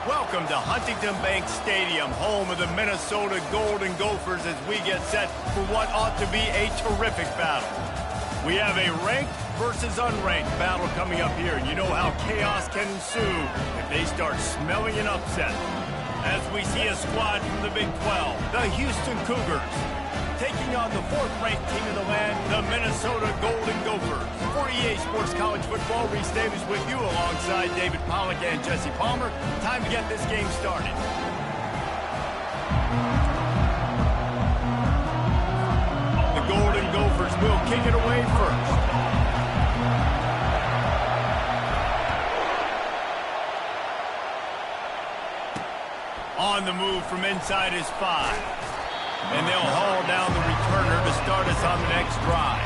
Welcome to Huntington Bank Stadium, home of the Minnesota Golden Gophers, as we get set for what ought to be a terrific battle. We have a ranked versus unranked battle coming up here, and you know how chaos can ensue if they start smelling an upset. As we see a squad from the Big 12, the Houston Cougars, taking on the fourth-ranked team in the land, the Minnesota Golden Gophers. For EA Sports College Football, Reese Davis with you alongside David Pollack and Jesse Palmer. Time to get this game started. The Golden Gophers will kick it away first. On the move from inside his 5. And they'll haul down the returner to start us on the next drive.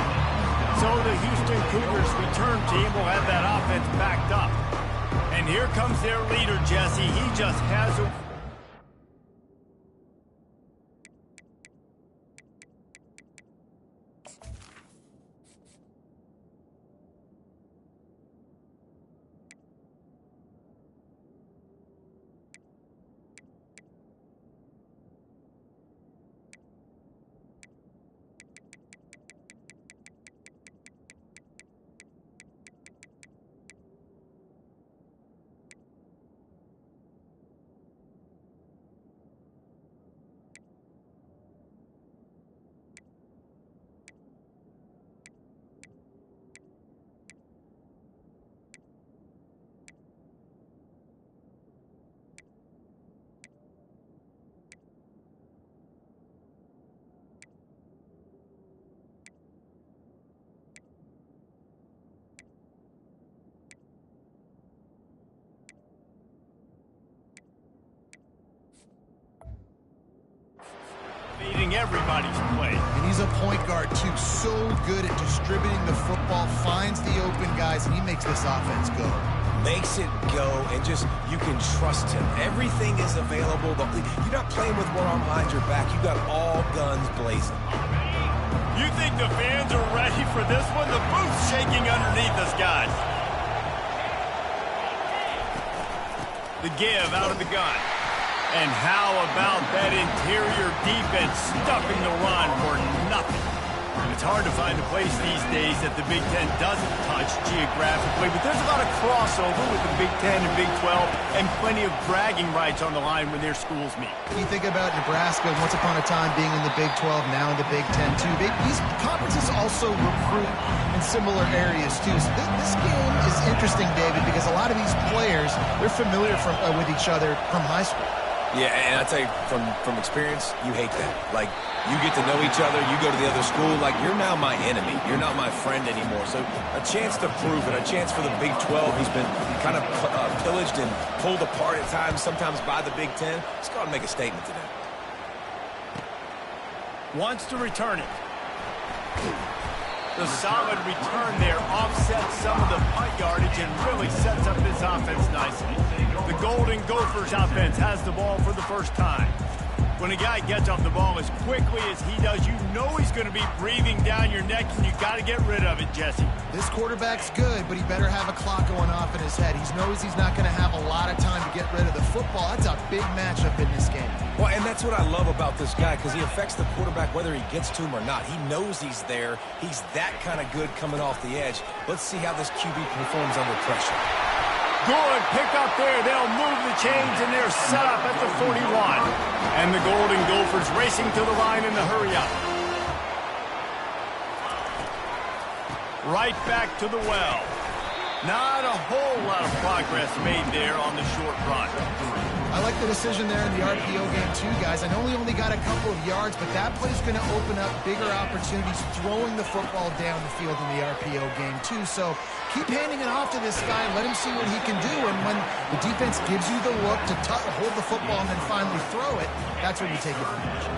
So the Houston Cougars return team will have that offense backed up. And here comes their leader, Jesse. He just has a... everybody's play. And he's a point guard, too. So good at distributing the football, finds the open guys, and he makes this offense go. Makes it go, and just, you can trust him. Everything is available. You're not playing with one arm behind your back. You got all guns blazing. You think the fans are ready for this one? The booth's shaking underneath us, guys. The give out of the gun. And how about that interior defense stuffing the run for nothing? It's hard to find a place these days that the Big Ten doesn't touch geographically, but there's a lot of crossover with the Big Ten and Big 12 and plenty of bragging rights on the line when their schools meet. You think about Nebraska, once upon a time being in the Big 12, now in the Big 10 too. These conferences also recruit in similar areas too. So this game is interesting, David, because a lot of these players, they're familiar with each other from high school. Yeah, and I tell you, from experience, you hate that. Like, you get to know each other, you go to the other school, like, you're now my enemy. You're not my friend anymore. So a chance to prove it, a chance for the Big 12, who's been kind of pillaged and pulled apart at times, sometimes by the Big 10. Let's go out and make a statement today. Wants to return it. The solid return there offsets some of the punt yardage and really sets up this offense nicely. The Golden Gophers offense has the ball for the first time. When a guy gets off the ball as quickly as he does, you know he's going to be breathing down your neck, and you got to get rid of it, Jesse. This quarterback's good, but he better have a clock going off in his head. He knows he's not going to have a lot of time to get rid of the football. That's a big matchup in this game. Well, and that's what I love about this guy, because he affects the quarterback whether he gets to him or not. He knows he's there. He's that kind of good coming off the edge. Let's see how this QB performs under pressure. Good pick up there. They'll move the chains, and they're set up at the 41. And the Golden Gophers racing to the line in the hurry-up. Right back to the well. Not a whole lot of progress made there on the short run. I like the decision there in the RPO game too, guys. I know he only got a couple of yards, but that play's going to open up bigger opportunities throwing the football down the field in the RPO game too. So keep handing it off to this guy and let him see what he can do. And when the defense gives you the look to hold the football and then finally throw it, that's when you take advantage.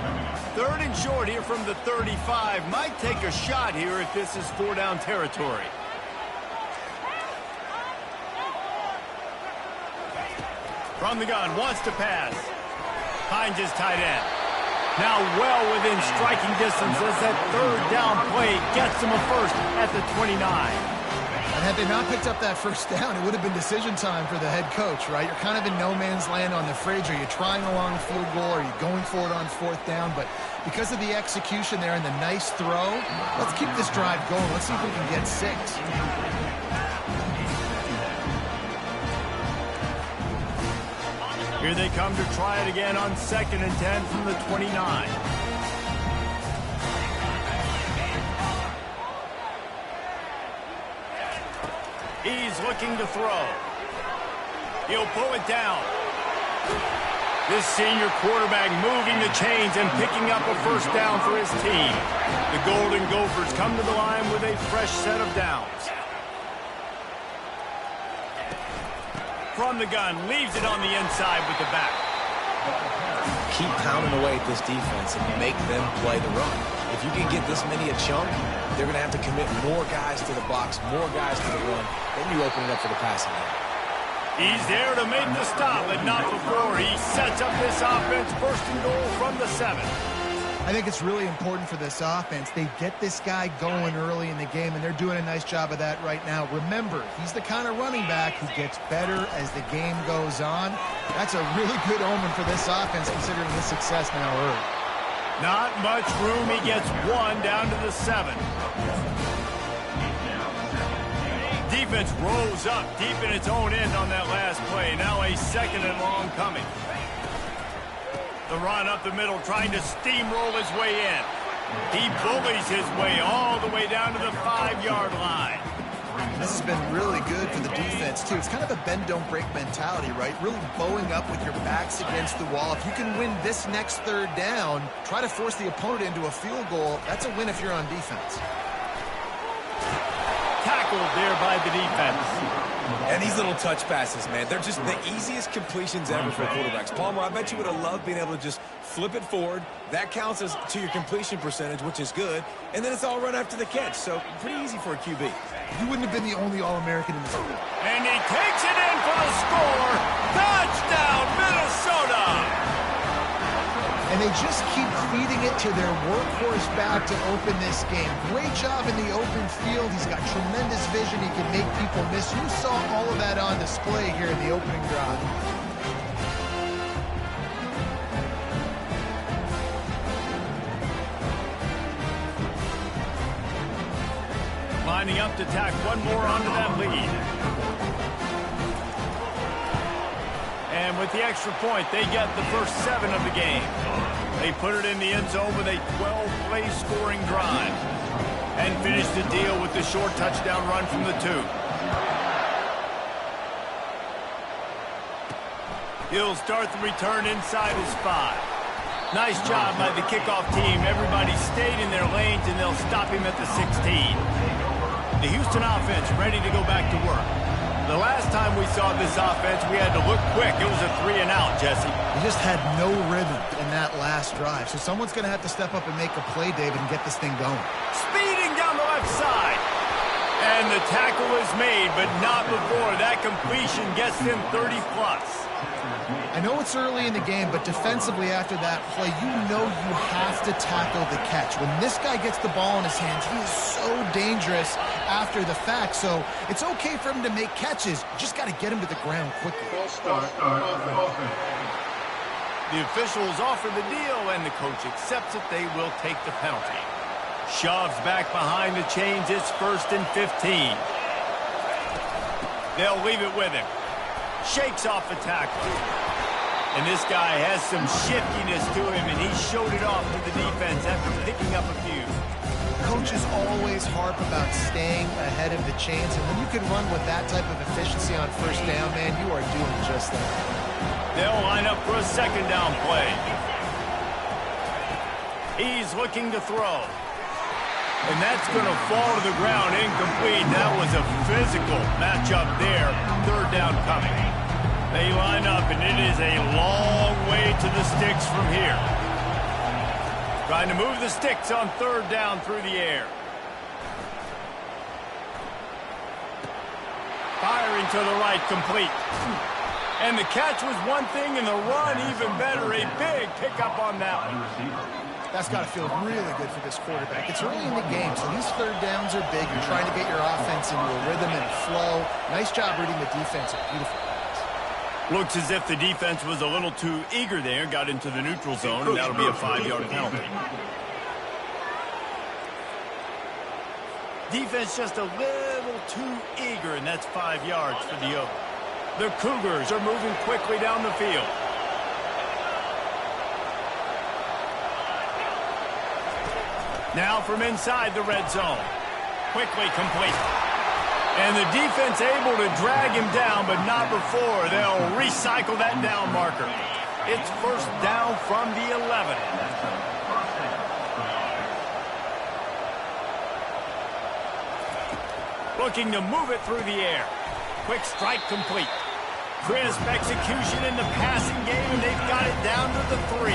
Third and short here from the 35. Might take a shot here if this is 4-down territory. From the gun, wants to pass. Finds his tight end. Now well within striking distance as that third down play gets him a first at the 29. I had they not picked up that first down, it would have been decision time for the head coach, right? You're kind of in no man's land on the fridge. Are you trying a long field goal? Are you going for it on fourth down? But because of the execution there and the nice throw, let's keep this drive going. Let's see if we can get 6. Here they come to try it again on 2nd and 10 from the 29. He's looking to throw. He'll pull it down. This senior quarterback moving the chains and picking up a first down for his team. The Golden Gophers come to the line with a fresh set of downs. From the gun, leaves it on the inside with the back. Keep pounding away at this defense and make them play the run. If you can get this many a chunk, they're going to have to commit more guys to the box, more guys to the run. Then you open it up for the passing game. He's there to make the stop, but not before he sets up this offense. 1st and goal from the 7. I think it's really important for this offense. They get this guy going early in the game, and they're doing a nice job of that right now. Remember, he's the kind of running back who gets better as the game goes on. That's a really good omen for this offense, considering his success now early. Not much room. He gets 1 down to the 7. Defense rolls up deep in its own end on that last play. Now a 2nd and long coming. The run up the middle, trying to steamroll his way in. He bullies his way all the way down to the 5-yard line. This has been really good for the defense, too. It's kind of a bend-don't-break mentality, right? Really bowing up with your backs against the wall. If you can win this next 3rd down, try to force the opponent into a field goal. That's a win if you're on defense. Tackled there by the defense. And these little touch passes, man, they're just the easiest completions ever for quarterbacks. Palmer, I bet you would have loved being able to just flip it forward. That counts as to your completion percentage, which is good. And then it's all run after the catch, so pretty easy for a QB. You wouldn't have been the only All-American in this game. And he takes it in for the score. Touchdown, Minnesota! And they just keep feeding it to their workhorse back to open this game. Great job in the open field. He's got tremendous vision. He can make people miss. You saw all of that on display here in the opening drive. Lining up to tack one more onto that lead. And with the extra point, they get the first 7 of the game. They put it in the end zone with a 12-play scoring drive. And finish the deal with the short touchdown run from the 2. He'll start the return inside his 5. Nice job by the kickoff team. Everybody stayed in their lanes, and they'll stop him at the 16. The Houston offense ready to go back to work. The last time we saw this offense, we had to look quick. It was a 3-and-out, Jesse. He just had no rhythm in that last drive. So someone's going to have to step up and make a play, David, and get this thing going. Speeding down the left side. And the tackle is made, but not before that completion gets them 30-plus. I know it's early in the game, but defensively after that play, you know you have to tackle the catch. When this guy gets the ball in his hands, he is so dangerous after the fact. So it's okay for him to make catches. You just got to get him to the ground quickly. The officials offer the deal, and the coach accepts it. They will take the penalty. Shoves back behind the chains. It's 1st and 15. They'll leave it with him. Shakes off the tackle. And this guy has some shiftiness to him, and he showed it off to the defense after picking up a few. Coaches always harp about staying ahead of the chains, and when you can run with that type of efficiency on 1st down, man, you are doing just that. They'll line up for a 2nd down play. He's looking to throw. And that's going to fall to the ground incomplete. That was a physical matchup there. 3rd down coming. They line up, and it is a long way to the sticks from here. Trying to move the sticks on 3rd down through the air. Firing to the right, complete. And the catch was one thing, and the run even better. A big pickup on that one. That's got to feel really good for this quarterback. It's early in the game, so these third downs are big. You're trying to get your offense into a rhythm and a flow. Nice job reading the defense. A beautiful pass. Looks as if the defense was a little too eager there, got into the neutral zone, and that'll be a 5-yard penalty. Defense just a little too eager, and that's 5 yards for the Oak. The Cougars are moving quickly down the field. Now from inside the red zone. Quickly complete. And the defense able to drag him down, but not before. They'll recycle that down marker. It's first down from the 11. Looking to move it through the air. Quick strike complete. Crisp execution in the passing game, and they've got it down to the 3.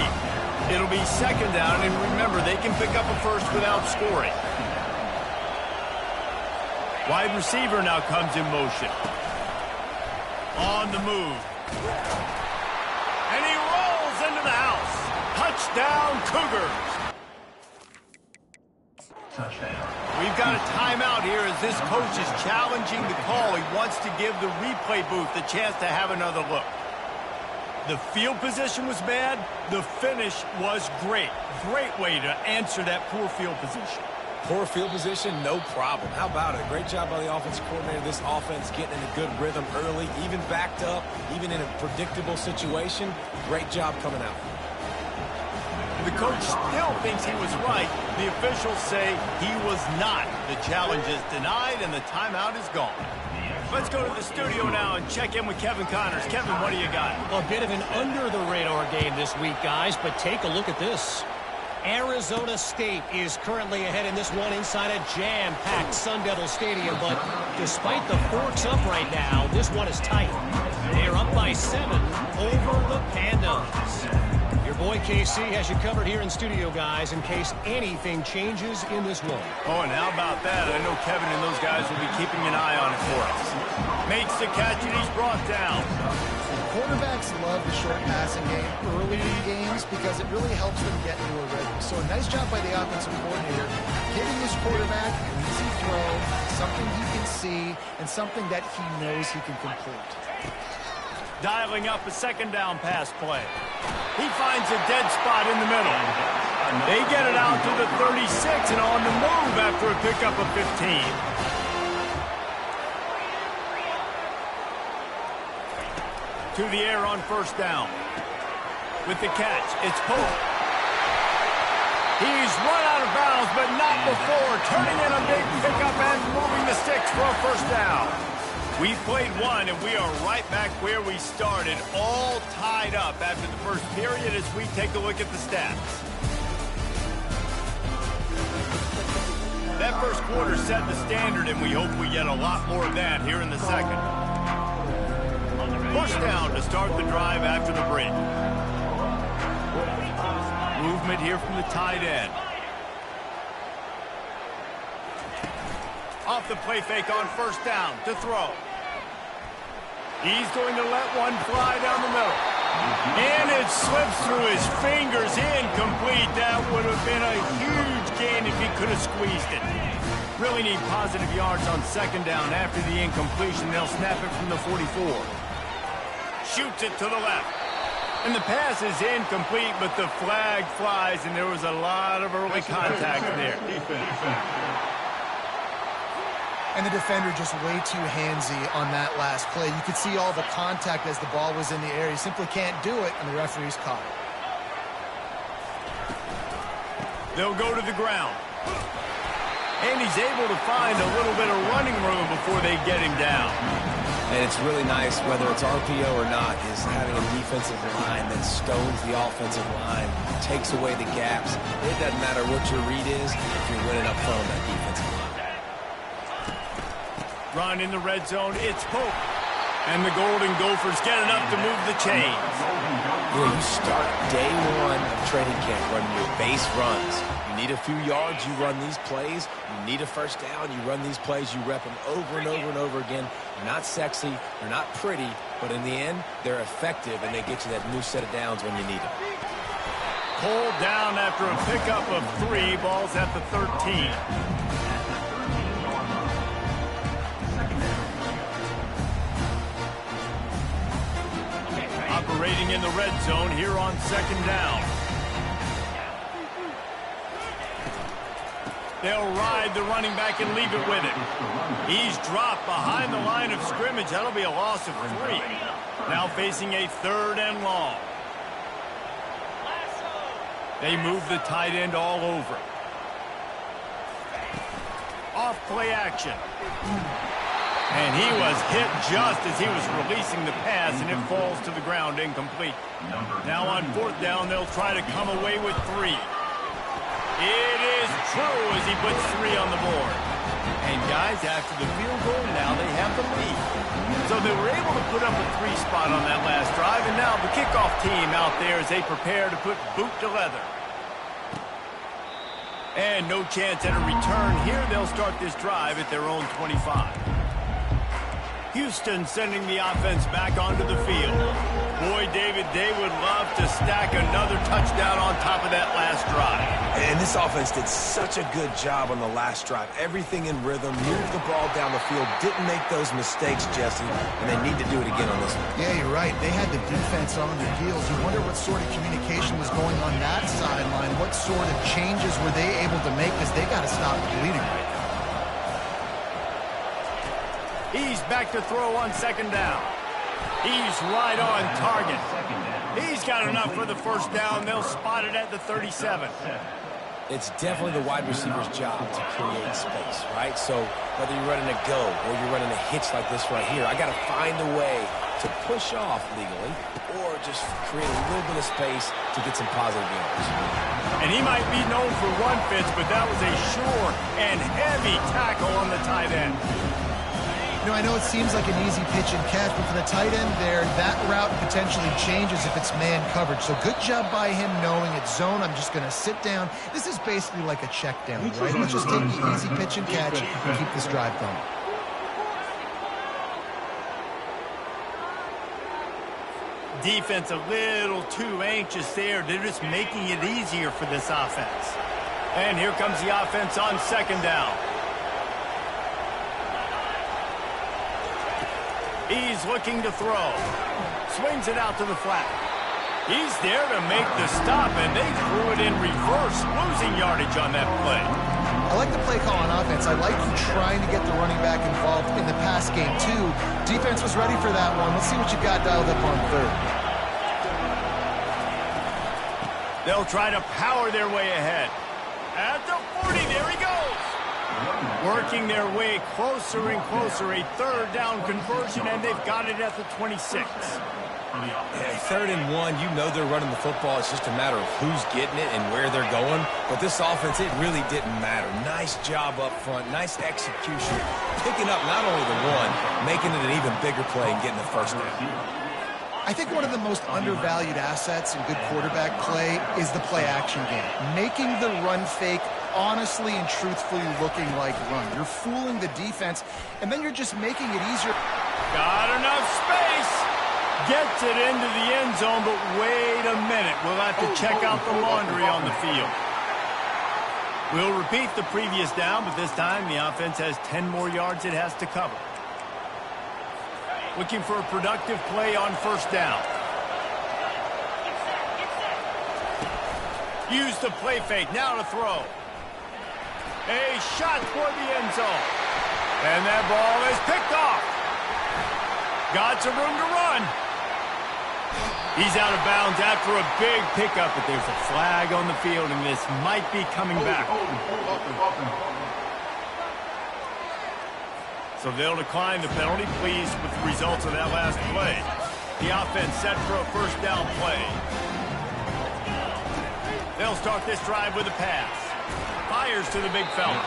It'll be second down, and remember, they can pick up a first without scoring. Wide receiver now comes in motion. On the move. And he rolls into the house. Touchdown, Cougars. We've got a timeout here as this coach is challenging the call. He wants to give the replay booth the chance to have another look. The field position was bad. The finish was great. Great way to answer that poor field position. Poor field position, no problem. How about it? Great job by the offensive coordinator. This offense getting in a good rhythm early, even backed up, even in a predictable situation. Great job coming out. The coach still thinks he was right. The officials say he was not. The challenge is denied, and the timeout is gone. Let's go to the studio now and check in with Kevin Connors. Kevin, what do you got? A bit of an under-the-radar game this week, guys, but take a look at this. Arizona State is currently ahead in this one inside a jam-packed Sun Devil Stadium, but despite the forks up right now, this one is tight. They're up by 7 over the Pandas. Your boy KC has you covered here in studio, guys, in case anything changes in this one. Oh, and how about that? I know Kevin and those guys will be keeping an eye on it for us. Makes the catch, and he's brought down. Quarterbacks love the short passing game early in games because it really helps them get into a rhythm. So a nice job by the offensive coordinator giving his quarterback an easy throw, something he can see, and something that he knows he can complete. Dialing up a second down pass play. He finds a dead spot in the middle. They get it out to the 36 and on the move after a pickup of 15. To the air on first down. With the catch, it's Pope. He's run out of bounds, but not before. Turning in a big pickup and moving the sticks for a first down. We've played one, and we are right back where we started, all tied up after the first period as we take a look at the stats. That first quarter set the standard, and we hope we get a lot more of that here in the second. First down to start the drive after the break. Movement here from the tight end. Off the play fake on first down to throw. He's going to let one fly down the middle. And it slips through his fingers, incomplete. That would have been a huge gain if he could have squeezed it. Really need positive yards on second down after the incompletion. They'll snap it from the 44. Shoots it to the left. And the pass is incomplete, but the flag flies, and there was a lot of early contact there. And the defender just way too handsy on that last play. You could see all the contact as the ball was in the air. He simply can't do it, and the referee's caught it. They'll go to the ground. And he's able to find a little bit of running room before they get him down. And it's really nice, whether it's RPO or not, is having a defensive line that stones the offensive line, takes away the gaps. It doesn't matter what your read is if you're winning up front on that defensive line. Run in the red zone, it's Pope. And the Golden Gophers get enough to move the chains. You start day one of training camp running your base runs. You need a few yards, you run these plays. You need a first down, you run these plays. You rep them over and over and over again. They're not sexy, they're not pretty, but in the end, they're effective, and they get you that new set of downs when you need them. Cole down after a pickup of 3. Ball's at the 13. Operating in the red zone here on 2nd down. They'll ride the running back and leave it with him. He's dropped behind the line of scrimmage. That'll be a loss of 3. Now facing a 3rd and long. They move the tight end all over. Off play action. And he was hit just as he was releasing the pass, and it falls to the ground incomplete. Now on 4th down, they'll try to come away with 3. It is true as he puts 3 on the board. And guys, after the field goal, now they have the lead. So they were able to put up a 3 spot on that last drive, and now the kickoff team out there as they prepare to put boot to leather. And no chance at a return here. They'll start this drive at their own 25. Houston sending the offense back onto the field. Boy, David, they would love to stack another touchdown on top of that last drive. And this offense did such a good job on the last drive. Everything in rhythm, moved the ball down the field, didn't make those mistakes, Jesse, and they need to do it again on this one. Yeah, you're right. They had the defense on their heels. You wonder what sort of communication was going on that sideline. What sort of changes were they able to make, because they got to stop bleeding right now. He's back to throw on 2nd down. He's right on target. He's got enough for the 1st down. They'll spot it at the 37. It's definitely the wide receiver's job to create space, right? So whether you're running a go or you're running a hitch like this right here, I got to find a way to push off legally or just create a little bit of space to get some positive yards. And he might be known for run fits, but that was a sure and heavy tackle on the tight end. You know, I know it seems like an easy pitch and catch, but for the tight end there, that route potentially changes if it's man coverage. So good job by him knowing it's zone. I'm just going to sit down. This is basically like a check down, right? Let's just take the easy pitch and catch and keep this drive going. Defense a little too anxious there. They're just making it easier for this offense. And here comes the offense on 2nd down. He's looking to throw. Swings it out to the flat. He's there to make the stop, and they threw it in reverse, losing yardage on that play. I like the play call on offense. I like you trying to get the running back involved in the pass game, too. Defense was ready for that one. Let's see what you got dialed up on 3rd. They'll try to power their way ahead. At the 40, there he goes. Working their way closer and closer. A 3rd down conversion, and they've got it at the 26. Yeah, 3rd and 1, you know they're running the football. It's just a matter of who's getting it and where they're going. But this offense, it really didn't matter. Nice job up front, nice execution. Picking up not only the 1, making it an even bigger play and getting the 1st down. I think one of the most undervalued assets in good quarterback play is the play action game. Making the run fake honestly and truthfully looking like run. You're fooling the defense, and then you're just making it easier. Got enough space. Gets it into the end zone, but wait a minute. We'll have to check out the laundry on the field. We'll repeat the previous down, but this time the offense has 10 more yards it has to cover. Looking for a productive play on 1st down. Use the play fake. Now to throw. A shot toward the end zone. And that ball is picked off. Got some room to run. He's out of bounds after a big pickup, but there's a flag on the field, and this might be coming back. So they'll decline the penalty, pleased with the results of that last play. The offense set for a 1st down play. They'll start this drive with a pass. Fires to the big fella.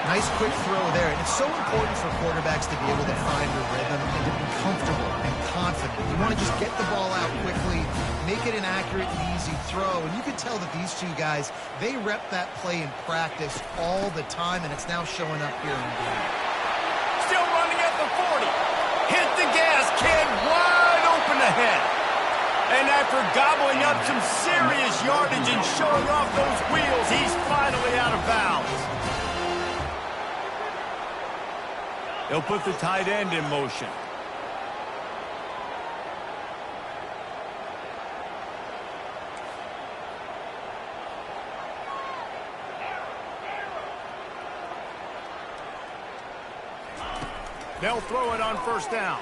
Nice quick throw there. And it's so important for quarterbacks to be able to find the rhythm and to be comfortable and confident. You want to just get the ball out quickly, make it an accurate and easy throw. And you can tell that these two guys, they rep that play in practice all the time, and it's now showing up here in the game. Still running at the 40. Hit the gas, kid. Wide open ahead. And after gobbling up some serious yardage and showing off those wheels, he's finally out of bounds. They'll put the tight end in motion. They'll throw it on first down.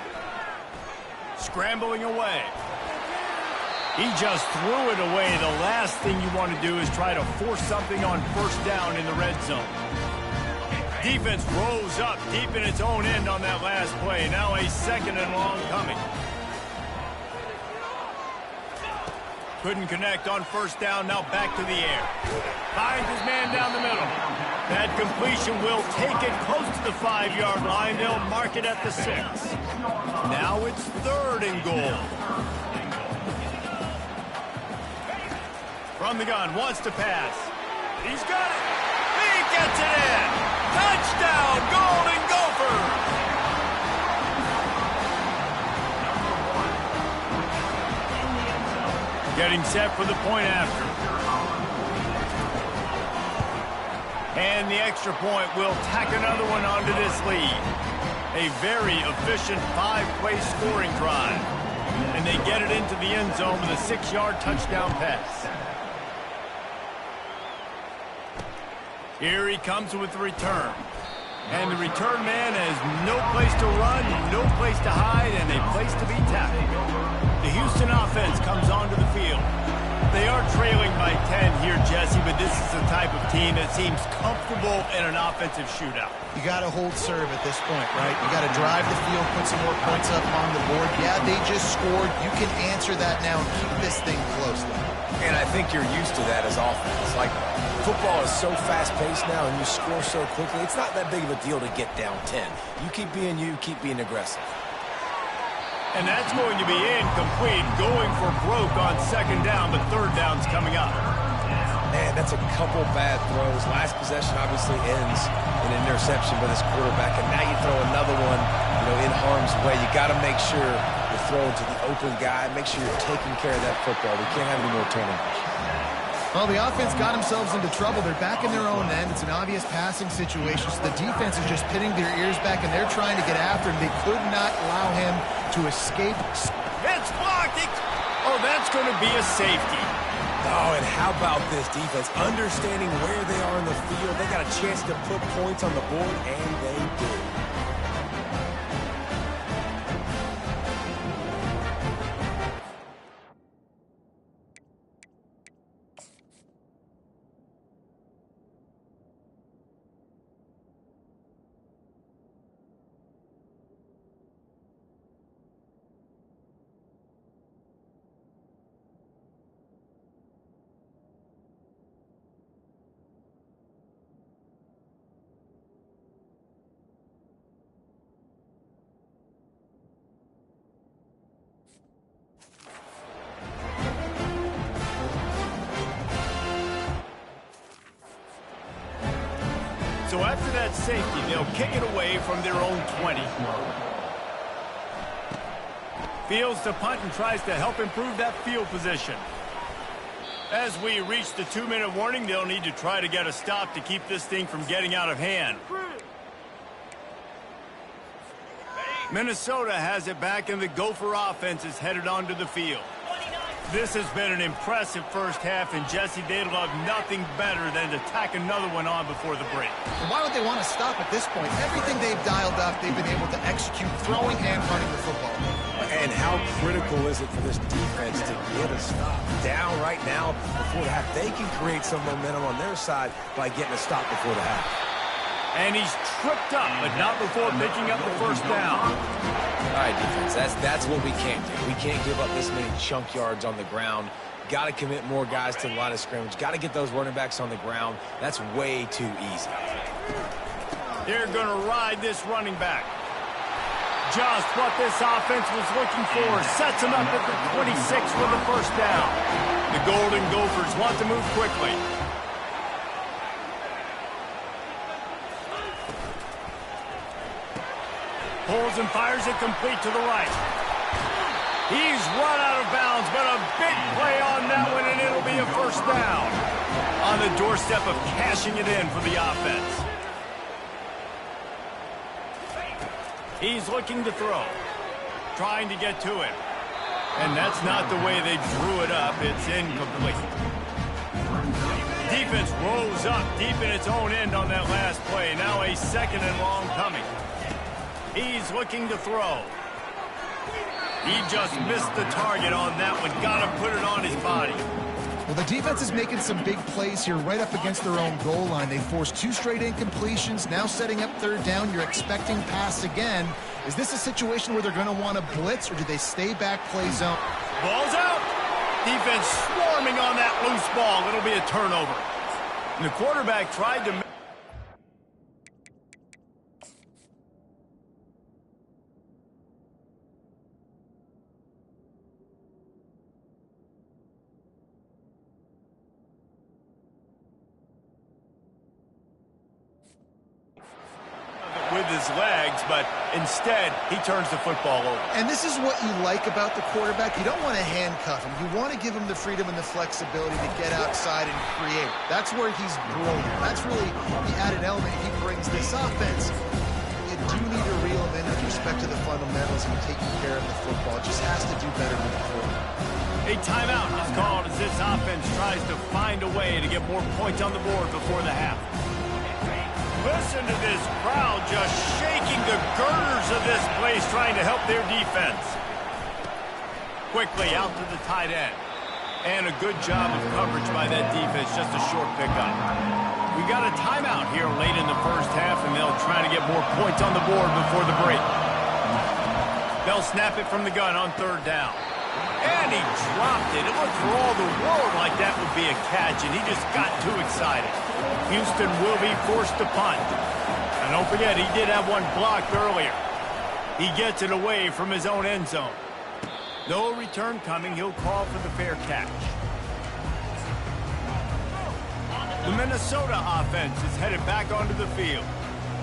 Scrambling away. He just threw it away. The last thing you want to do is try to force something on first down in the red zone. Defense rose up deep in its own end on that last play. Now a second and long coming. Couldn't connect on first down. Now back to the air. Finds his man down the middle. That completion will take it close to the 5-yard line. They'll mark it at the 6. Now it's third and goal. From the gun, wants to pass. He's got it. He gets it in. Touchdown, Golden Gophers. Getting set for the point after. And the extra point will tack another one onto this lead. A very efficient 5-play scoring drive. And they get it into the end zone with a 6-yard touchdown pass. Here he comes with the return. And the return man has no place to run, no place to hide, and a place to be tackled. The Houston offense comes onto the field. They are trailing by 10 here, Jesse, but this is the type of team that seems comfortable in an offensive shootout. You got to hold serve at this point, right? You got to drive the field, put some more points up on the board. Yeah, they just scored. You can answer that now and keep this thing close. And I think you're used to that as offense. Like, football is so fast-paced now and you score so quickly, it's not that big of a deal to get down 10. You keep being you, keep being aggressive. And that's going to be incomplete, going for broke on second down, but third down's coming up. Man, that's a couple bad throws. Last possession obviously ends in an interception by this quarterback, and now you throw another one, in harm's way. You got to make sure you're throwing to the open guy. Make sure you're taking care of that football. We can't have any more turnovers. Well, the offense got themselves into trouble. They're back in their own end. It's an obvious passing situation, so the defense is just pinning their ears back, and they're trying to get after him. They could not allow him to escape. It's blocked. Oh, that's going to be a safety. Oh, and how about this defense? Understanding where they are in the field. They got a chance to put points on the board, and they did. So after that safety, they'll kick it away from their own 20. Fields to punt and tries to help improve that field position. As we reach the 2-minute warning, they'll need to try to get a stop to keep this thing from getting out of hand. Minnesota has it back, and the Gopher offense is headed onto the field. This has been an impressive first half, and Jesse, they'd love nothing better than to tack another one on before the break. And why would they want to stop at this point? Everything they've dialed up, they've been able to execute, throwing and running the football. And how critical is it for this defense to get a stop down right now before the half? They can create some momentum on their side by getting a stop before the half. And he's tripped up, but not before picking up the first down. All right, defense, that's what we can't do. We can't give up this many chunk yards on the ground. Got to commit more guys to the line of scrimmage. Got to get those running backs on the ground. That's way too easy. They're going to ride this running back. Just what this offense was looking for. Sets him up at the 26 for the first down. The Golden Gophers want to move quickly. Pulls and fires it complete to the right. He's run out of bounds, but a Big play on that one, and it'll be a first down. On the doorstep of cashing it in for the offense. He's looking to throw. Trying to get to it. And that's not the way they drew it up. It's incomplete. Defense rolls up deep in its own end on that last play. Now a second and long coming. He's looking to throw. He just missed the target on that one. Got to put it on his body. Well, the defense is making some big plays here right up against their own goal line. They forced 2 straight incompletions. Now setting up third down. You're expecting pass again. Is this a situation where they're going to want to blitz, or do they stay back, play zone? Ball's out. Defense swarming on that loose ball. It'll be a turnover. And the quarterback tried to... with his legs, but instead he turns the football over. And this is what you like about the quarterback. You don't want to handcuff him. You want to give him the freedom and the flexibility to get outside and create. That's where he's brilliant. That's really the added element he brings this offense. You do need to reel him in with respect to the fundamentals and taking care of the football. It just has to do better moving forward. A timeout is called as this offense tries to find a way to get more points on the board before the half. Listen to this crowd just shaking the girders of this place, trying to help their defense. Quickly out to the tight end. And a good job of coverage by that defense, just a short pickup. We got a timeout here late in the first half, and they'll try to get more points on the board before the break. They'll snap it from the gun on third down. And he dropped it. It looked for all the world like that would be a catch, and he just got too excited. Houston will be forced to punt. And don't forget, he did have one blocked earlier. He gets it away from his own end zone. No return coming. He'll call for the fair catch. The Minnesota offense is headed back onto the field.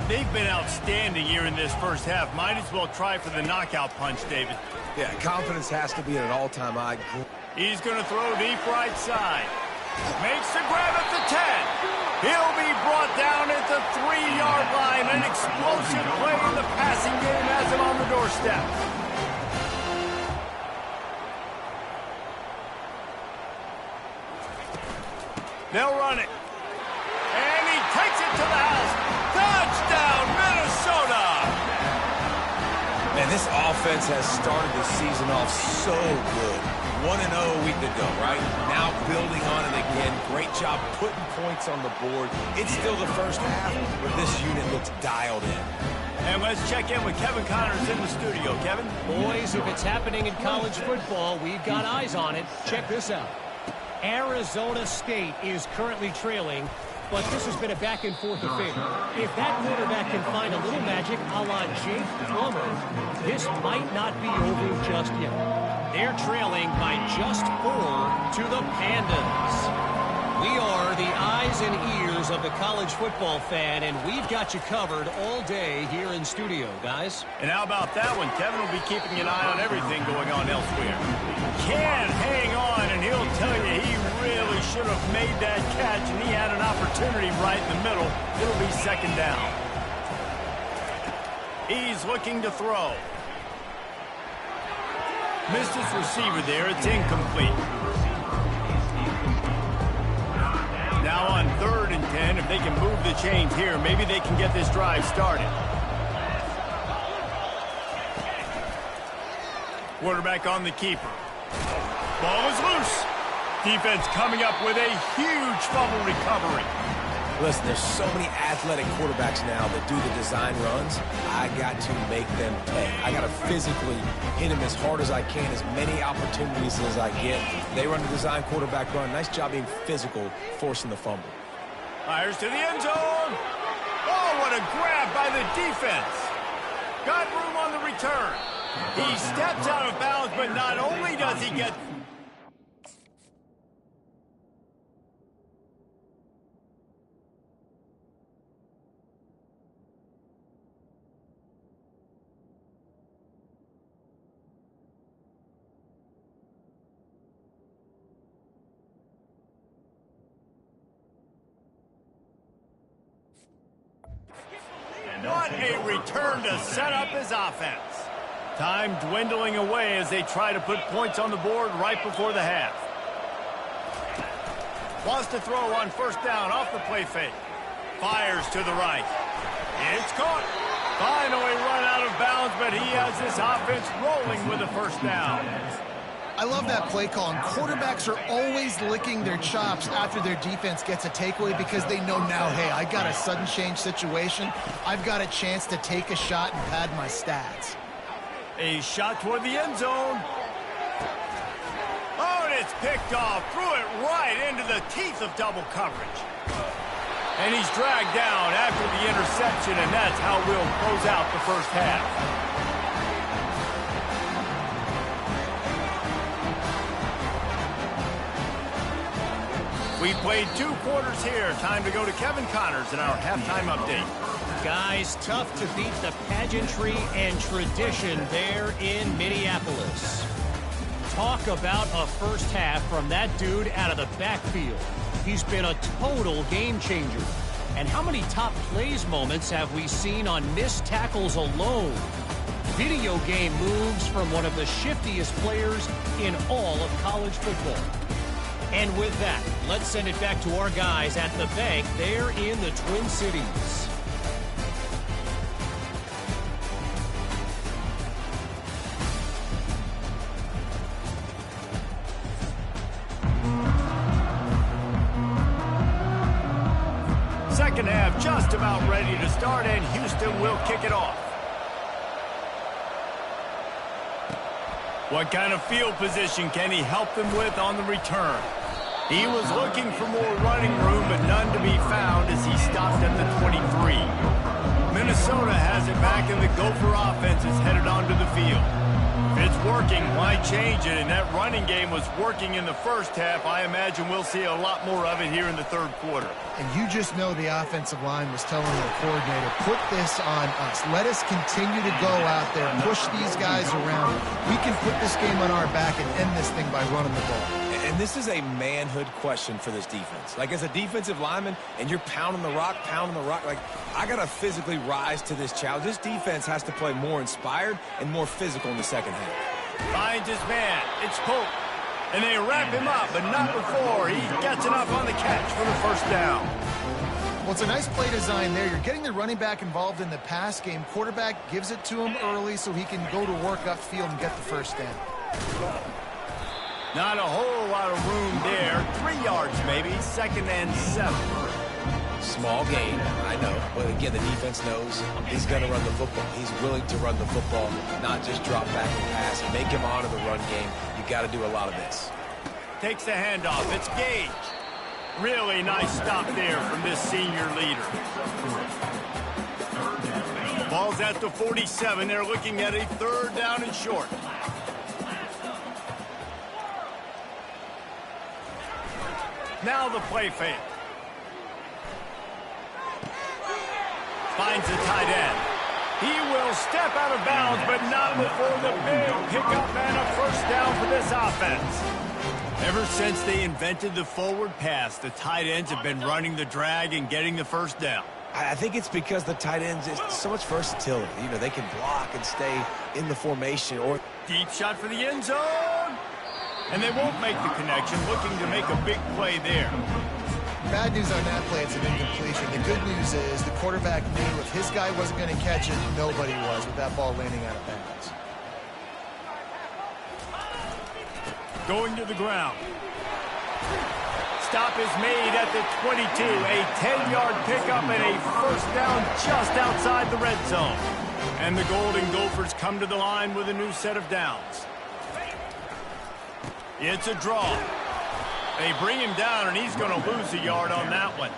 They've been outstanding here in this first half. Might as well try for the knockout punch, David. Yeah, confidence has to be at an all-time high. He's going to throw deep right side. Makes the grab at the 10. He'll be brought down at the 3-yard line. An explosive play in the passing game has him on the doorstep. They'll run it. And he takes it to the house. Touchdown, Minnesota! Man, this offense has started the season off so good. 1-0 a week ago, right? Now building on it again. Great job putting points on the board. It's still the first half, but this unit looks dialed in. And let's check in with Kevin Connors in the studio. Kevin? Boys, if it's happening in college football, we've got eyes on it. Check this out. Arizona State is currently trailing, but this has been a back-and-forth affair. If that quarterback can find a little magic a la Jake Plummer, this might not be over just yet. They're trailing by just 4 to the Pandas. We are the eyes and ears of the college football fan, and we've got you covered all day here in studio, guys. And how about that one? Kevin will be keeping an eye on everything going on elsewhere. Can hang on, and he'll tell you he really should have made that catch, and he had an opportunity right in the middle. It'll be second down. He's looking to throw. Missed his receiver there. It's incomplete. Now on 3rd and 10, if they can move the chains here, maybe they can get this drive started. Quarterback on the keeper. Ball is loose. Defense coming up with a huge fumble recovery. Listen, there's so many athletic quarterbacks now that do the design runs. I got to make them pay. I got to physically hit them as hard as I can, as many opportunities as I get. They run the design quarterback run. Nice job being physical, forcing the fumble. Fires to the end zone. Oh, what a grab by the defense. Got room on the return. He steps out of bounds, but not only does he get... What a return to set up his offense. Time dwindling away as they try to put points on the board right before the half. Wants to throw on first down off the play fake. Fires to the right. It's caught. Finally run out of bounds, but he has this offense rolling with a first down. I love that play call, and quarterbacks are always licking their chops after their defense gets a takeaway because they know now, hey, I got a sudden change situation. I've got a chance to take a shot and pad my stats. A shot toward the end zone. Oh, and it's picked off. Threw it right into the teeth of double coverage. And he's dragged down after the interception, and that's how we'll close out the first half. We played 2 quarters here. Time to go to Kevin Connors in our halftime update. Guys, tough to beat the pageantry and tradition there in Minneapolis. Talk about a first half from that dude out of the backfield. He's been a total game changer. And how many top plays moments have we seen on missed tackles alone? Video game moves from one of the shiftiest players in all of college football. And with that, let's send it back to our guys at the bank there in the Twin Cities. Second half just about ready to start, and Houston will kick it off. What kind of field position can he help them with on the return? He was looking for more running room, but none to be found as he stopped at the 23. Minnesota has it back, and the Gopher offense is headed onto the field. If it's working, why change it? And that running game was working in the first half. I imagine we'll see a lot more of it here in the third quarter. And you just know the offensive line was telling their coordinator, put this on us. Let us continue to go out there, push these guys around. We can put this game on our back and end this thing by running the ball. And this is a manhood question for this defense. Like, as a defensive lineman, and you're pounding the rock, like, I got to physically rise to this challenge. This defense has to play more inspired and more physical in the second half. Finds his man. It's Pope. And they wrap him up, but not before he gets enough on the catch for the first down. Well, it's a nice play design there. You're getting the running back involved in the pass game. Quarterback gives it to him early so he can go to work upfield and get the first down. Not a whole lot of room there. 3 yards maybe. 2nd and 7. Small gain, I know. But again, the defense knows he's going to run the football. He's willing to run the football, not just drop back and pass. And make him honor the run game. You got to do a lot of this. Takes the handoff. It's Gage. Really nice stop there from this senior leader. Ball's at the 47. They're looking at a 3rd down and short. Now the play fake. Finds the tight end. He will step out of bounds, but not before the big pickup and a first down for this offense. Ever since they invented the forward pass, the tight ends have been running the drag and getting the first down. I think it's because the tight ends is so much versatility. You know, they can block and stay in the formation. Or deep shot for the end zone. And they won't make the connection, looking to make a big play there. Bad news on that play, it's an incompletion. The good news is the quarterback knew if his guy wasn't going to catch it, nobody was with that ball landing out of bounds. Going to the ground. Stop is made at the 22. A 10-yard pickup and a first down just outside the red zone. And the Golden Gophers come to the line with a new set of downs. It's a draw. They bring him down, and he's going to lose a yard on that one.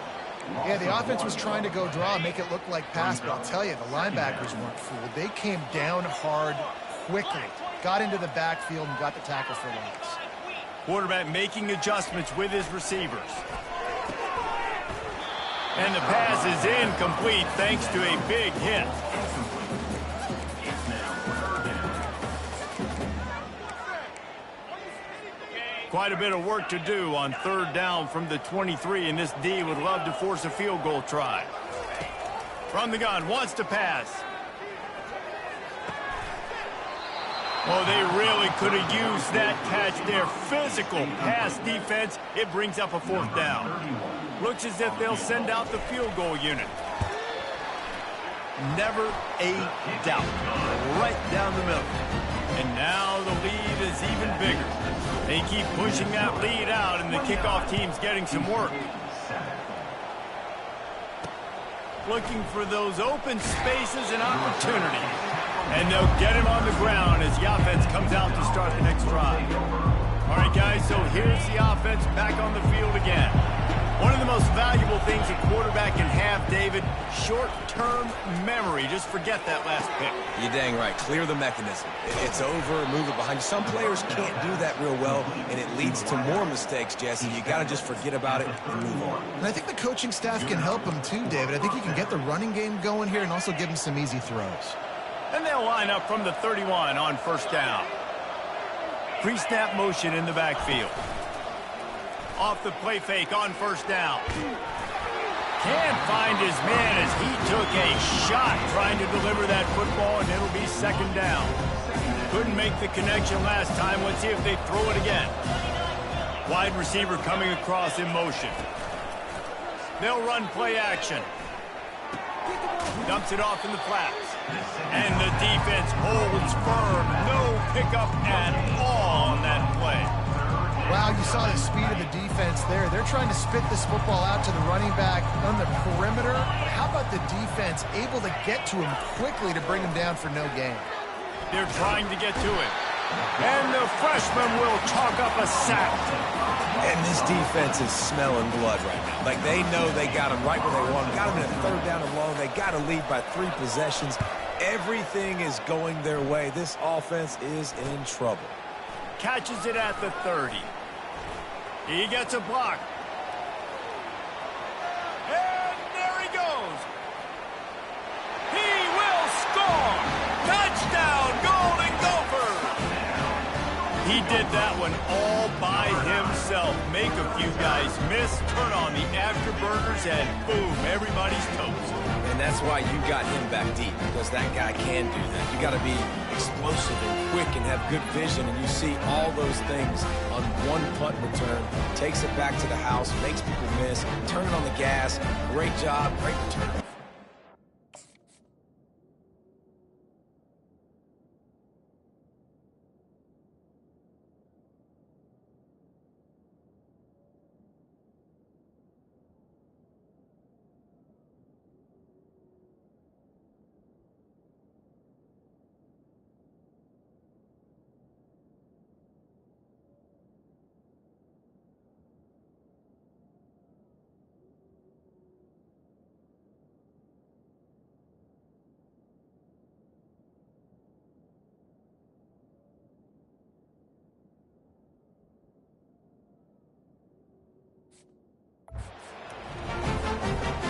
Yeah, the offense was trying to go draw, make it look like pass, but I'll tell you, the linebackers weren't fooled. They came down hard quickly, got into the backfield, and got the tackle for loss. Quarterback making adjustments with his receivers. And the pass is incomplete thanks to a big hit. Quite a bit of work to do on 3rd down from the 23, and this D would love to force a field goal try. From the gun, wants to pass. Oh, they really could have used that catch there. Physical pass defense. It brings up a 4th down. Looks as if they'll send out the field goal unit. Never a doubt. Right down the middle. And now the lead is even bigger. They keep pushing that lead out, and the kickoff team's getting some work. Looking for those open spaces and opportunities. And they'll get him on the ground as the offense comes out to start the next drive. All right, guys, so here's the offense back on the field again. One of the most valuable things a quarterback can have, David, short-term memory. Just forget that last pick. You're dang right. Clear the mechanism. It's over, move it behind you. Some players can't do that real well, and it leads to more mistakes, Jesse. You got to just forget about it and move on. And I think the coaching staff can help him too, David. I think he can get the running game going here and also give him some easy throws. And they'll line up from the 31 on 1st down. Pre-snap motion in the backfield. Off the play fake on 1st down. Can't find his man as he took a shot trying to deliver that football, and it'll be 2nd down. Couldn't make the connection last time. Let's see if they throw it again. Wide receiver coming across in motion. They'll run play action. Dumps it off in the flats. And the defense holds firm. No pickup at all on that play. Wow, you saw the speed of the defense there. They're trying to spit this football out to the running back on the perimeter. How about the defense able to get to him quickly to bring him down for no gain? They're trying to get to it. And the freshman will chalk up a sack. And this defense is smelling blood right now. Like, they know they got him right where they want him. Got him in a 3rd down and long. They got to lead by 3 possessions. Everything is going their way. This offense is in trouble. Catches it at the 30. He gets a block. And there he goes. He will score. Touchdown, Golden Gophers. He did that one all by himself. Make a few guys miss, turn on the afterburners, and boom, everybody's toast. And that's why you got him back deep, because that guy can do that. You got to be explosive and quick and have good vision, and you see all those things on one punt return. Takes it back to the house, makes people miss, turn it on the gas. Great job, great return.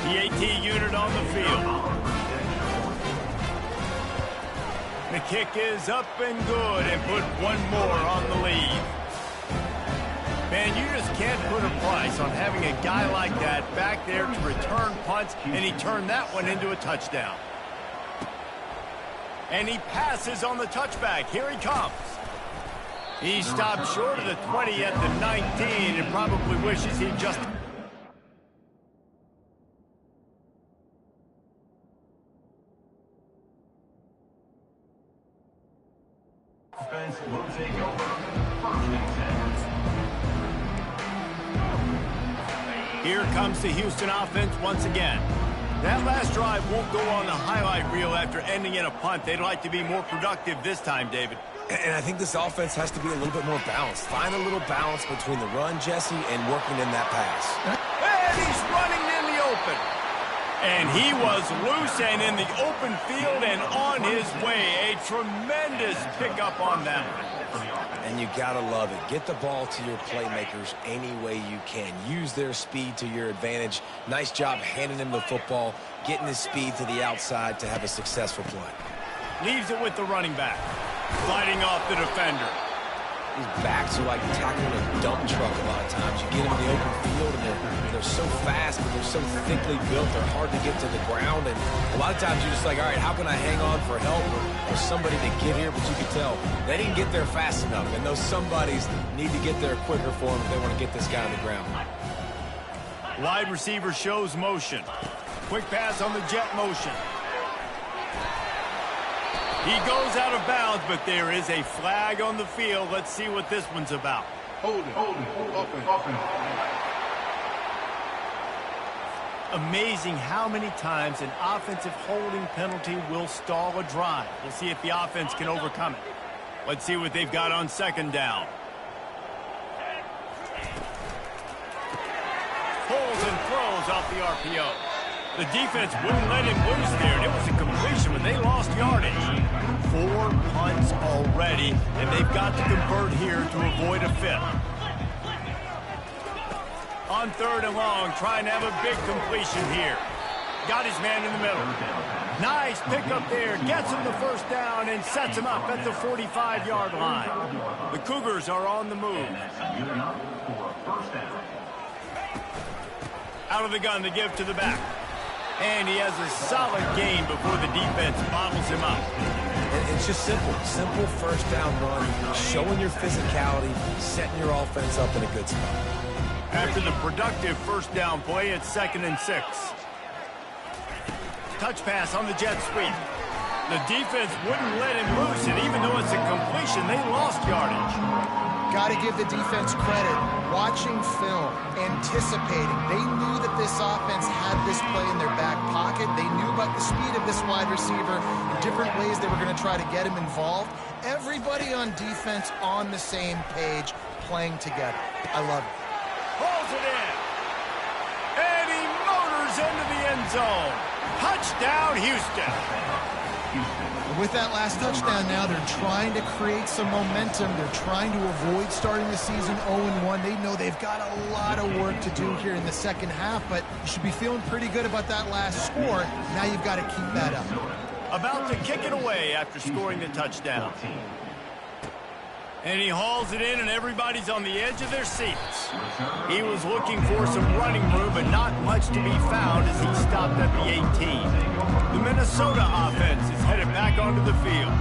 The AT unit on the field. The kick is up and good, and put one more on the lead. Man, you just can't put a price on having a guy like that back there to return punts, and he turned that one into a touchdown. And he passes on the touchback. Here he comes. He stopped short of the 20 at the 19 and probably wishes he just... Here comes the Houston offense once again. That last drive won't go on the highlight reel after ending in a punt. They'd like to be more productive this time, David. And I think this offense has to be a little bit more balanced. Find a little balance between the run, Jesse, and working in that pass. And he's running in the open. And he was loose and in the open field and on his way. A tremendous pickup on that one. And you gotta love it. Get the ball to your playmakers any way you can. Use their speed to your advantage. Nice job handing him the football, getting his speed to the outside to have a successful play. Leaves it with the running back. Sliding off the defender. These backs are like tackling a dump truck a lot of times. You get them in the open field, and they're so fast, but they're so thickly built, they're hard to get to the ground. And a lot of times you're just like, all right, how can I hang on for help or somebody to get here? But you can tell they didn't get there fast enough, and those somebodies need to get there quicker for them if they want to get this guy on the ground. Wide receiver shows motion. Quick pass on the jet motion. He goes out of bounds, but there is a flag on the field. Let's see what this one's about. Hold it. Amazing how many times an offensive holding penalty will stall a drive. We'll see if the offense can overcome it. Let's see what they've got on second down. Pulls and throws off the RPO. The defense wouldn't let him loose there, and it was a completion, but they lost yardage. 4 punts already, and they've got to convert here to avoid a fifth. On third and long, trying to have a big completion here. Got his man in the middle. Nice pickup there. Gets him the first down and sets him up at the 45-yard line. The Cougars are on the move. Out of the gun to give to the back. And he has a solid gain before the defense bottles him up. It's just simple. Simple first down run, showing your physicality, setting your offense up in a good spot. After the productive first down play, it's 2nd and 6. Touch pass on the jet sweep. The defense wouldn't let him loose, and even though it's a completion, they lost yardage. Got to give the defense credit. Watching film, anticipating. They knew that this offense had this play in their back pocket. They knew about the speed of this wide receiver and different ways they were going to try to get him involved. Everybody on defense on the same page, playing together. I love it. Pulls it in. And he motors into the end zone. Touchdown, Houston. With that last touchdown now, they're trying to create some momentum. They're trying to avoid starting the season 0-1. They know they've got a lot of work to do here in the second half, but you should be feeling pretty good about that last score. Now you've got to keep that up. About to kick it away after scoring the touchdown. And he hauls it in, and everybody's on the edge of their seats. He was looking for some running room, but not much to be found as he stopped at the 18. The Minnesota offense is headed back onto the field.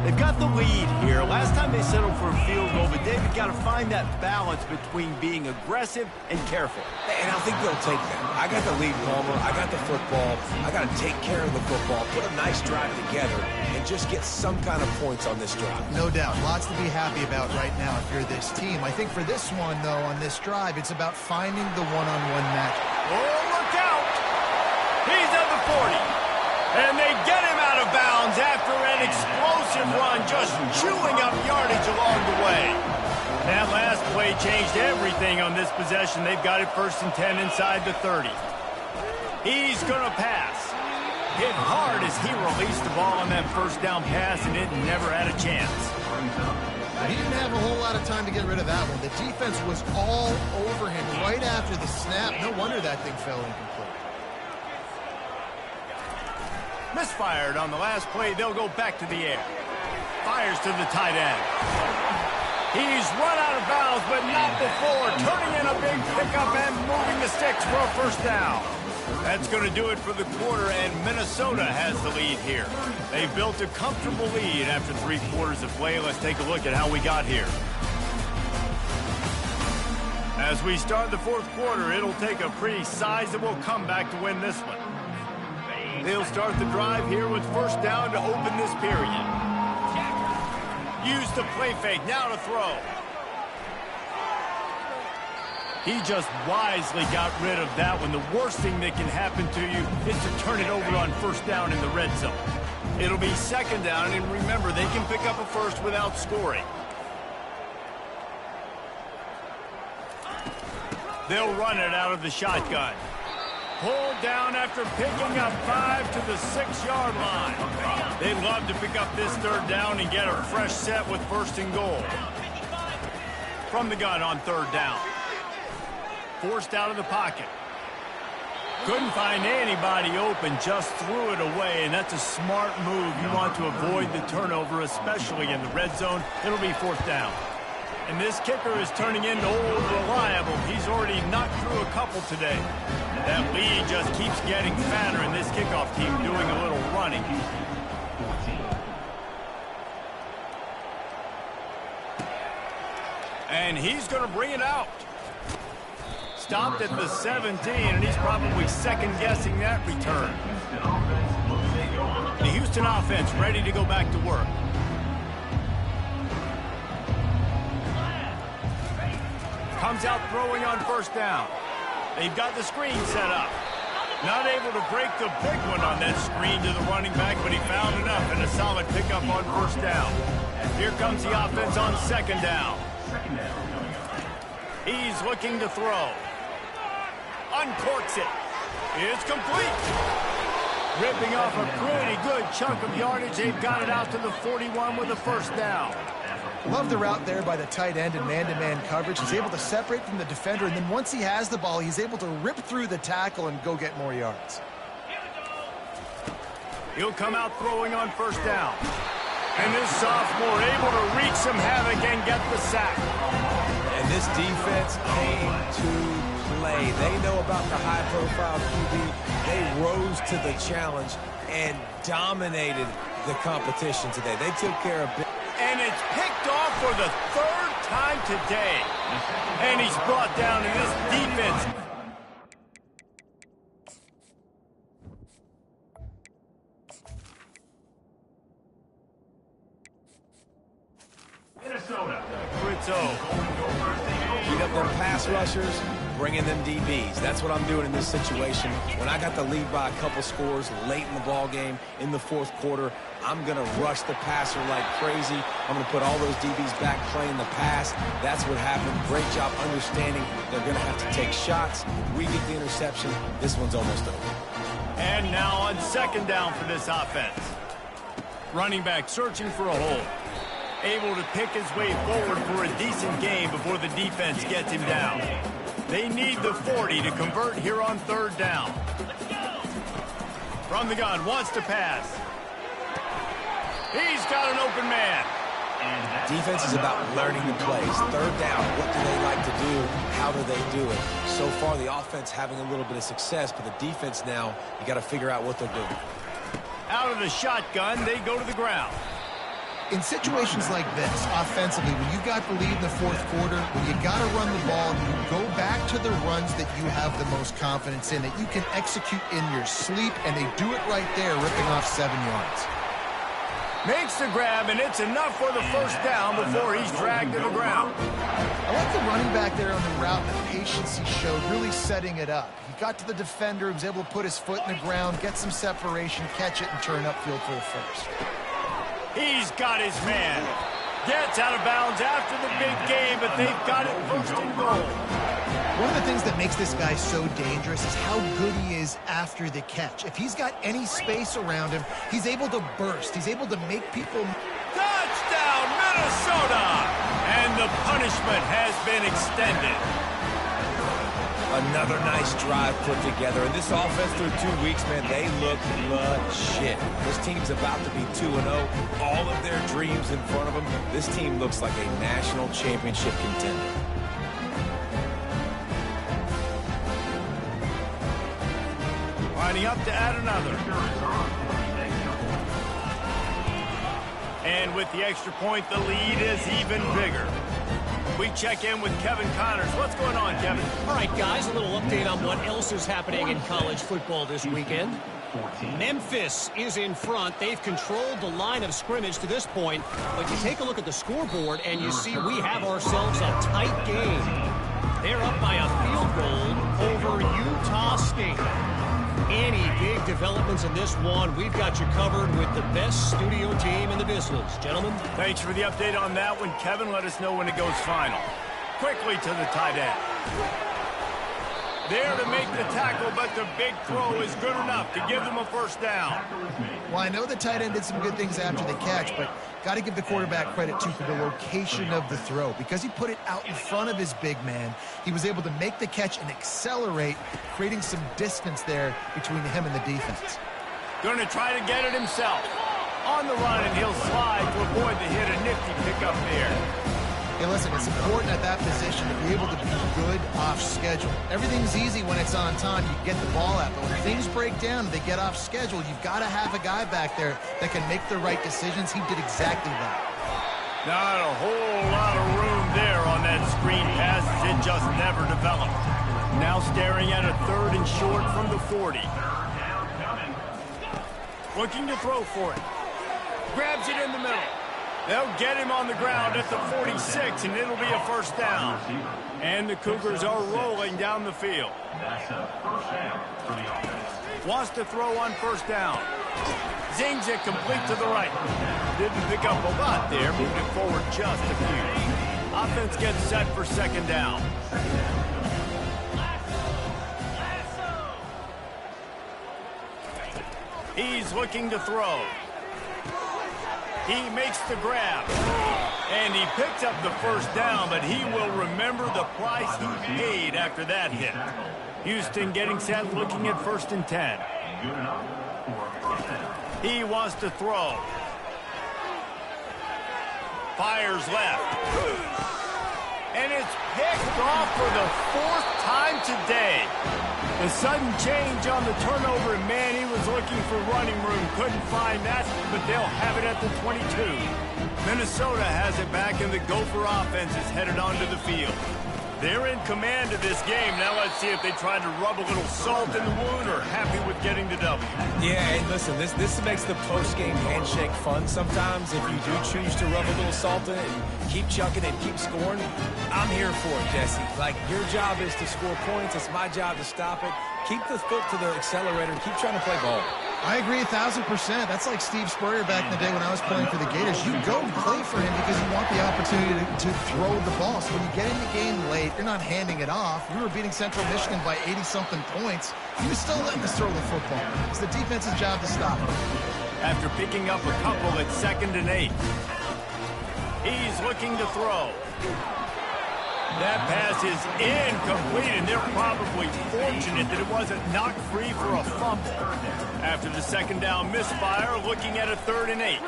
They've got the lead here. Last time they settled for a field goal, but David got to find that balance between being aggressive and careful. And I think they'll take that. I got the lead, Palmer. I got the football. I got to take care of the football, put a nice drive together, and just get some kind of points on this drive. No doubt. Lots to be happy about right now if you're this team. I think for this one, though, on this drive, it's about finding the one-on-one match. Oh, look out! He's at the 40. And they get him out of bounds after an explosive run, just chewing up yardage along the way. That last play changed everything on this possession. They've got it 1st and 10 inside the 30. He's going to pass. Hit hard as he released the ball on that first down pass, and it never had a chance. He didn't have a whole lot of time to get rid of that one. The defense was all over him right after the snap. No wonder that thing fell incomplete. Misfired on the last play. They'll go back to the air. Fires to the tight end. He's run out of bounds, but not before. Turning in a big pickup and moving the sticks for a first down. That's going to do it for the quarter, and Minnesota has the lead here. They've built a comfortable lead after 3 quarters of play. Let's take a look at how we got here. As we start the 4th quarter, it'll take a pretty sizable comeback to win this one. They'll start the drive here with first down to open this period. Use the play fake, now to throw. He just wisely got rid of that one. The worst thing that can happen to you is to turn it over on first down in the red zone. It'll be 2nd down, and remember, they can pick up a first without scoring. They'll run it out of the shotgun. Pulled down after picking up 5 to the 6-yard line. They'd love to pick up this 3rd down and get a fresh set with 1st and goal. From the gun on 3rd down. Forced out of the pocket. Couldn't find anybody open, just threw it away, and that's a smart move. You want to avoid the turnover, especially in the red zone. It'll be 4th down. And this kicker is turning into old reliable. He's already knocked through a couple today. That lead just keeps getting fatter, and this kickoff team doing a little running. And he's going to bring it out. Stopped at the 17, and he's probably second-guessing that return. The Houston offense ready to go back to work. Comes out throwing on first down. They've got the screen set up. Not able to break the big one on that screen to the running back, but he found enough and a solid pickup on first down. Here comes the offense on second down. He's looking to throw. Uncorks it. It's complete. Ripping off a pretty good chunk of yardage. They've got it out to the 41 with a first down. Love the route there by the tight end in man-to-man coverage. He's able to separate from the defender, and then once he has the ball, he's able to rip through the tackle and go get more yards. He'll come out throwing on first down. And this sophomore able to wreak some havoc and get the sack. And this defense came to play. They know about the high-profile QB. They rose to the challenge and dominated the competition today. They took care of business. And it's picked off for the third time today. And he's brought down in this defense. Minnesota. Beat up them pass rushers, bringing them DBs. That's what I'm doing in this situation. When I got the lead by a couple scores late in the ball game, in the fourth quarter, I'm going to rush the passer like crazy. I'm going to put all those DBs back playing the pass. That's what happened. Great job understanding they're going to have to take shots. We get the interception. This one's almost over. And now on second down for this offense. Running back searching for a hole. Able to pick his way forward for a decent game before the defense gets him down. They need the 40 to convert here on third down. From the gun, wants to pass. He's got an open man. Defense is about learning the plays. Third down, what do they like to do? How do they do it? So far, the offense having a little bit of success, but the defense now, you got to figure out what they're doing. Out of the shotgun, they go to the ground. In situations like this, offensively, when you got the lead in the fourth quarter, when you got to run the ball, you go back to the runs that you have the most confidence in, that you can execute in your sleep, and they do it right there, ripping off 7 yards. Makes the grab, and it's enough for the first down before he's dragged to the ground. I like the running back there on the route, the patience he showed, really setting it up. He got to the defender, he was able to put his foot in the ground, get some separation, catch it, and turn upfield for the first. He's got his man. Gets out of bounds after the big game, but they've got it first and goal. One of the things that makes this guy so dangerous is how good he is after the catch. If he's got any space around him, he's able to burst. He's able to make people... Touchdown, Minnesota! And the punishment has been extended. Another nice drive put together. And this offense through 2 weeks, man, they look legit. This team's about to be 2-0. All of their dreams in front of them. This team looks like a national championship contender. Lining up to add another. And with the extra point, the lead is even bigger. We check in with Kevin Connors. What's going on, Kevin? All right, guys, a little update on what else is happening in college football this weekend. Memphis is in front. They've controlled the line of scrimmage to this point. But you take a look at the scoreboard, and you see we have ourselves a tight game. They're up by a field goal over Utah State. Any big developments in this one, we've got you covered with the best studio team in the business. Gentlemen. Thanks for the update on that one, Kevin. Let us know when it goes final. Quickly to the tight end. There to make the tackle, but the big throw is good enough to give them a first down. Well, I know the tight end did some good things after the catch, but got to give the quarterback credit, too, for the location of the throw. Because he put it out in front of his big man, he was able to make the catch and accelerate, creating some distance there between him and the defense. Going to try to get it himself. On the run, and he'll slide to avoid the hit. A nifty pickup there. Hey, listen, it's important at that position to be able to be good off schedule. Everything's easy when it's on time. You get the ball out. But when things break down and they get off schedule, you've got to have a guy back there that can make the right decisions. He did exactly that. Not a whole lot of room there on that screen pass. It just never developed. Now staring at a 3rd and short from the 40. Looking to throw for it. Grabs it in the middle. They'll get him on the ground at the 46, and it'll be a first down. And the Cougars are rolling down the field. Wants to throw on first down. Zings it complete to the right. Didn't pick up a lot there, moved it forward just a few. Offense gets set for second down. He's looking to throw. He makes the grab. And he picks up the first down, but he will remember the price he paid after that hit. Houston getting set, looking at 1st and 10. He wants to throw. Fires left. And it's picked off for the 4th time today. The sudden change on the turnover, and man, he was looking for running room. Couldn't find that, but they'll have it at the 22. Minnesota has it back, and the Gopher offense is headed onto the field. They're in command of this game. Now let's see if they try to rub a little salt in the wound or happy with getting the W. Yeah, and listen, this makes the post-game handshake fun sometimes. If you do choose to rub a little salt in it and keep chucking and keep scoring, I'm here for it, Jesse. Like, your job is to score points. It's my job to stop it. Keep the foot to the accelerator and keep trying to play ball. I agree 1,000%. That's like Steve Spurrier back in the day when I was playing for the Gators. You go and play for him because you want the opportunity to throw the ball. So when you get in the game late, you're not handing it off. We were beating Central Michigan by 80-something points. You still letting us throw the football. It's the defense's job to stop it. After picking up a couple at 2nd and 8. He's looking to throw. That pass is incomplete, and they're probably fortunate that it wasn't knocked free for a fumble. After the second down misfire, looking at a 3rd and 8.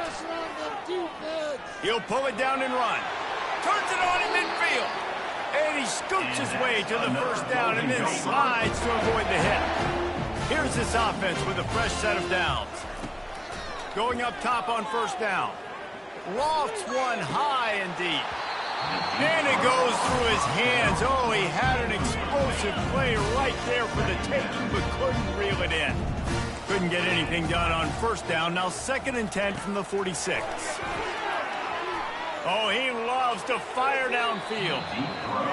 He'll pull it down and run. Turns it on in midfield. And he scoots his way to the first down and then slides to avoid the hit. Here's this offense with a fresh set of downs. Going up top on first down. Lofts one high and deep. And it goes through his hands. Oh, he had an explosive play right there for the taking, but couldn't reel it in. Couldn't get anything done on first down. Now 2nd and 10 from the 46. Oh, he loves to fire downfield.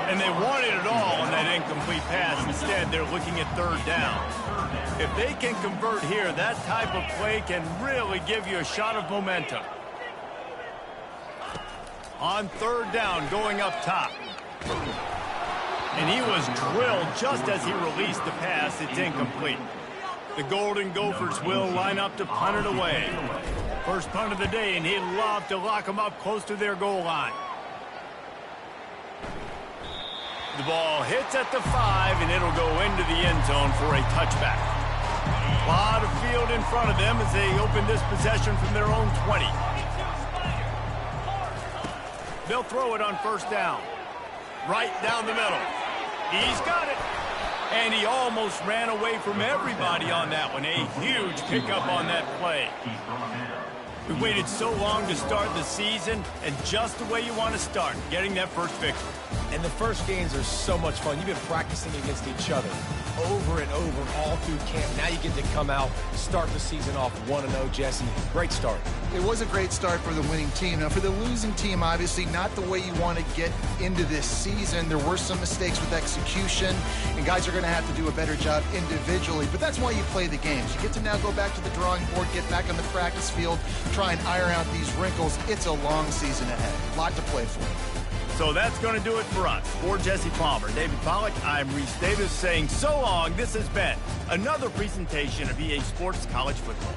And they wanted it all on that incomplete pass. Instead, they're looking at 3rd down. If they can convert here, that type of play can really give you a shot of momentum. On 3rd down, going up top. And he was drilled just as he released the pass. It's incomplete. The Golden Gophers will line up to punt it away. First punt of the day, and he'd love to lock them up close to their goal line. The ball hits at the 5, and it'll go into the end zone for a touchback. A lot of field in front of them as they open this possession from their own 20. They'll throw it on first down. Right down the middle. He's got it. And he almost ran away from everybody on that one. A huge pickup on that play. We waited so long to start the season, and just the way you want to start, getting that first victory. And the first games are so much fun. You've been practicing against each other over and over all through camp. Now you get to come out, start the season off 1-0, Jesse. Great start. It was a great start for the winning team. Now, for the losing team, obviously not the way you want to get into this season. There were some mistakes with execution, and guys are going to have to do a better job individually. But that's why you play the games. You get to now go back to the drawing board, get back on the practice field, try and iron out these wrinkles. It's a long season ahead. A lot to play for. So that's going to do it for us. For Jesse Palmer, David Pollack, I'm Reese Davis saying so long. This has been another presentation of EA Sports College Football.